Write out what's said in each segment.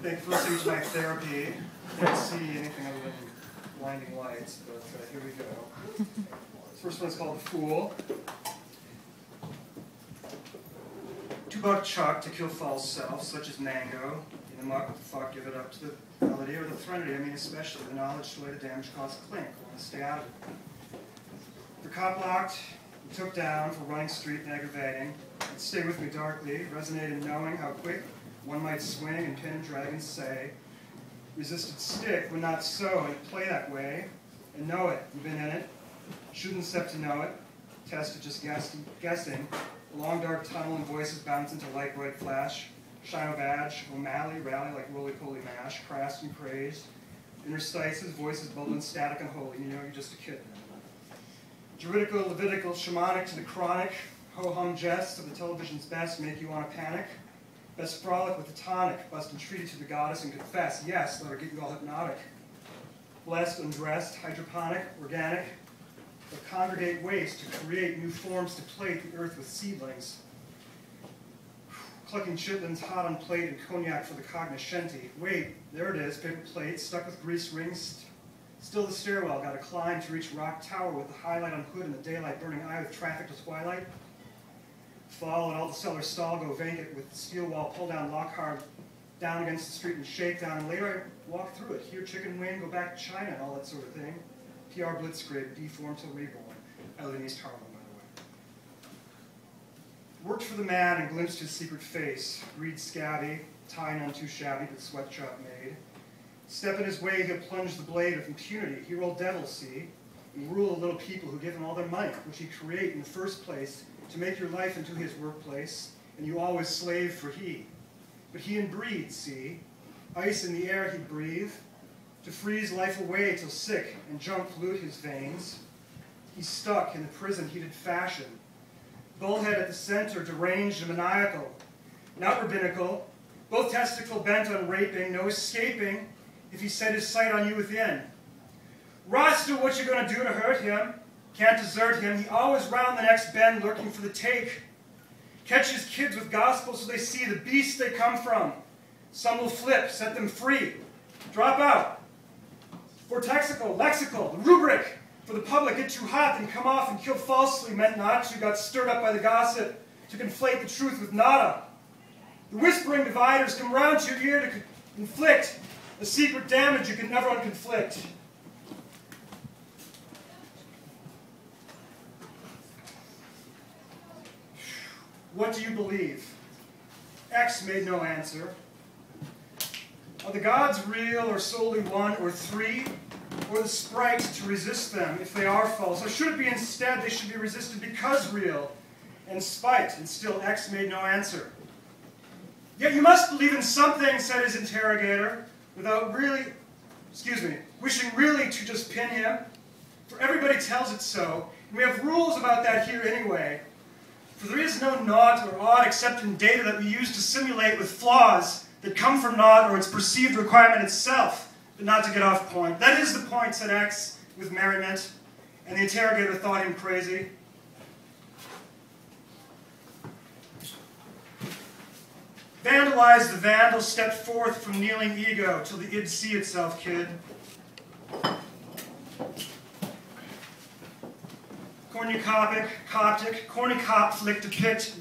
think first thing to my therapy. I can't see anything other than blinding lights, but here we go. First one's called The Fool. $2 chuck to kill false self, such as mango. In the muck, what the fuck, give it up to the melody or the threnody. I mean, especially the knowledge to lay the damage caused clink. Want to stay out of it. For cop locked, and took down for running street and aggravating. And stay with me darkly, resonate in knowing how quick one might swing and pin dragons say. Resisted stick when not so, and play that way. And know it, you've been in it. Shouldn't step to know it. Tested just guessing. A long dark tunnel and voices bounce into light bright flash. Shine a badge, O'Malley, rally like roly-poly mash. Crass and crazed. Interstices, voices bubbling static and holy. You know you're just a kid. Juridical, Levitical, shamanic to the chronic. Ho-hum jests of the television's best make you want to panic. Best frolic with the tonic, bust entreaty to the goddess and confess. Yes, let her get you all hypnotic. Blessed, undressed, hydroponic, organic. But congregate waste to create new forms to plate the earth with seedlings. Clucking chitlins hot on plate and cognac for the cognoscenti. Wait, there it is, paper plate, stuck with grease rings. Still the stairwell, got to climb to reach rock tower with the highlight on hood and the daylight burning eye with traffic to twilight. Fall and all the cellar stall go vacant with the steel wall pull down lock hard down against the street and shake down. And later I walk through it, hear chicken wing, go back to China and all that sort of thing. PR blitzkrieg, deformed till reborn. I live in East Harlem, by the way. Worked for the man and glimpsed his secret face. Greed scabby, tie none too shabby, but sweatshop made. Step in his way, he'll plunge the blade of impunity. He roll devils, see, and rule the little people who give him all their money, which he create in the first place to make your life into his workplace, and you always slave for he. But he inbreed, see, ice in the air he'd breathe, to freeze life away till sick and junk pollute his veins. He's stuck in the prison heated fashion. Bullhead at the center, deranged and maniacal. Not rabbinical, both testicle bent on raping, no escaping if he set his sight on you within. Rasta, what you gonna do to hurt him? Can't desert him, he always round the next bend lurking for the take. Catches kids with gospel so they see the beast they come from. Some will flip, set them free. Drop out. Vortexical, lexical, the rubric. For the public, get too hot, then come off and kill falsely, meant not to, got stirred up by the gossip, to conflate the truth with nada. The whispering dividers come round to your ear to inflict a secret damage you can never unconflict. What do you believe? X made no answer. Are the gods real, or solely one or three? Or the sprites to resist them if they are false? Or should it be instead they should be resisted because real and spite? And still X made no answer. Yet you must believe in something, said his interrogator, without really, wishing really to just pin him. For everybody tells it so, and we have rules about that here anyway. For there is no naught or odd except in data that we use to simulate with flaws that come from naught or its perceived requirement itself, but not to get off point. That is the point, said X with merriment, and the interrogator thought him crazy. Vandalized the vandal, stepped forth from kneeling ego till the id see itself, kid. Cornucopic, Coptic, cornucop flick depict,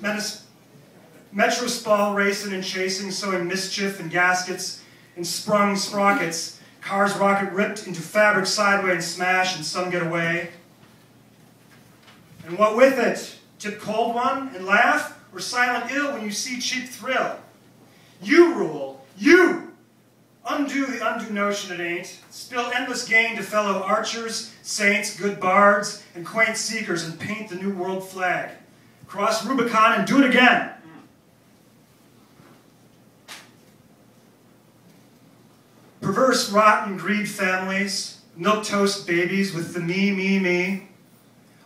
metrospall racing and chasing, sowing mischief and gaskets and sprung sprockets. Cars rocket ripped into fabric sideways and smash, and some get away. And what with it? Tip cold one and laugh, or silent ill when you see cheap thrill? You rule, you! Undo the undue notion it ain't. Spill endless gain to fellow archers, saints, good bards, and quaint seekers, and paint the new world flag. Cross Rubicon and do it again. Perverse, rotten greed families, milquetoast babies with the me.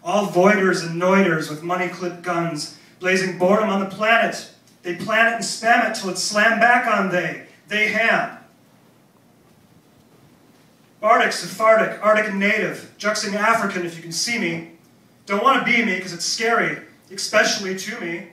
All voiders and noiders with money-clipped guns, blazing boredom on the planet. They plan it and spam it till it's slammed back on they ham. Bardic, Sephardic, Arctic and native, juxing African if you can see me. Don't want to be me because it's scary, especially to me.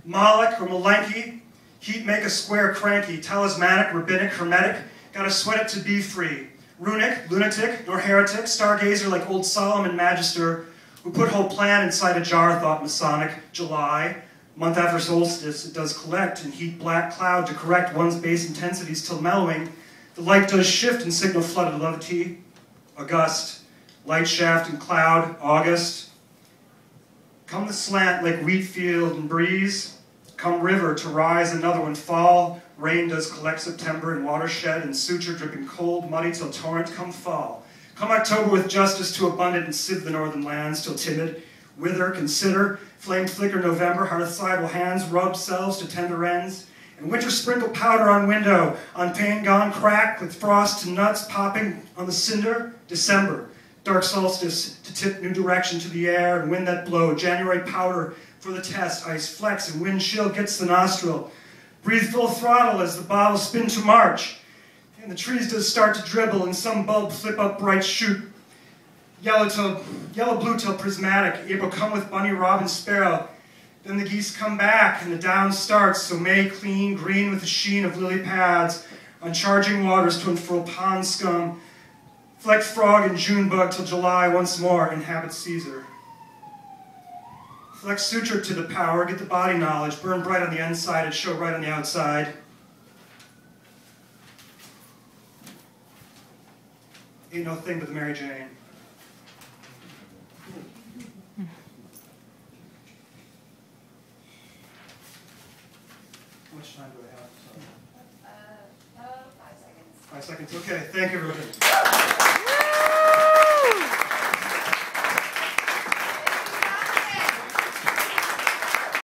Moloch or Malenki, Heat make a square cranky, talismanic, rabbinic, hermetic, gotta sweat it to be free. Runic, lunatic, nor heretic, stargazer like old Solomon Magister, who put whole plan inside a jar, thought Masonic. July, month after solstice, it does collect and heat black cloud to correct one's base intensities till mellowing. The light does shift and signal flooded levity. August, light shaft and cloud, August. Come the slant like wheat field and breeze. Come river to rise, another one fall. Rain does collect September in watershed and suture dripping cold, muddy till torrent come fall. Come October with justice to abundant and sieve the northern lands till timid. Wither, consider, flame flicker November, hearthside will hands rub selves to tender ends. And winter sprinkle powder on window, on pane gone crack with frost and nuts popping on the cinder. December, dark solstice to tip new direction to the air and wind that blow. January powder for the test, ice flex and wind chill gets the nostril. Breathe full throttle as the bottle spin to march. And the trees does start to dribble and some bulb flip up bright shoot. Yellow blue till prismatic, April come with bunny, robin, sparrow. Then the geese come back and the down starts, so May clean, green with the sheen of lily pads, on charging waters to unfurl pond scum. Flecked frog and June bug till July once more inhabit Caesar. Flex suture to the power, get the body knowledge, burn bright on the inside and show right on the outside. Ain't no thing but the Mary Jane. How much time do I have? 5 seconds. 5 seconds, okay. Thank you, everybody.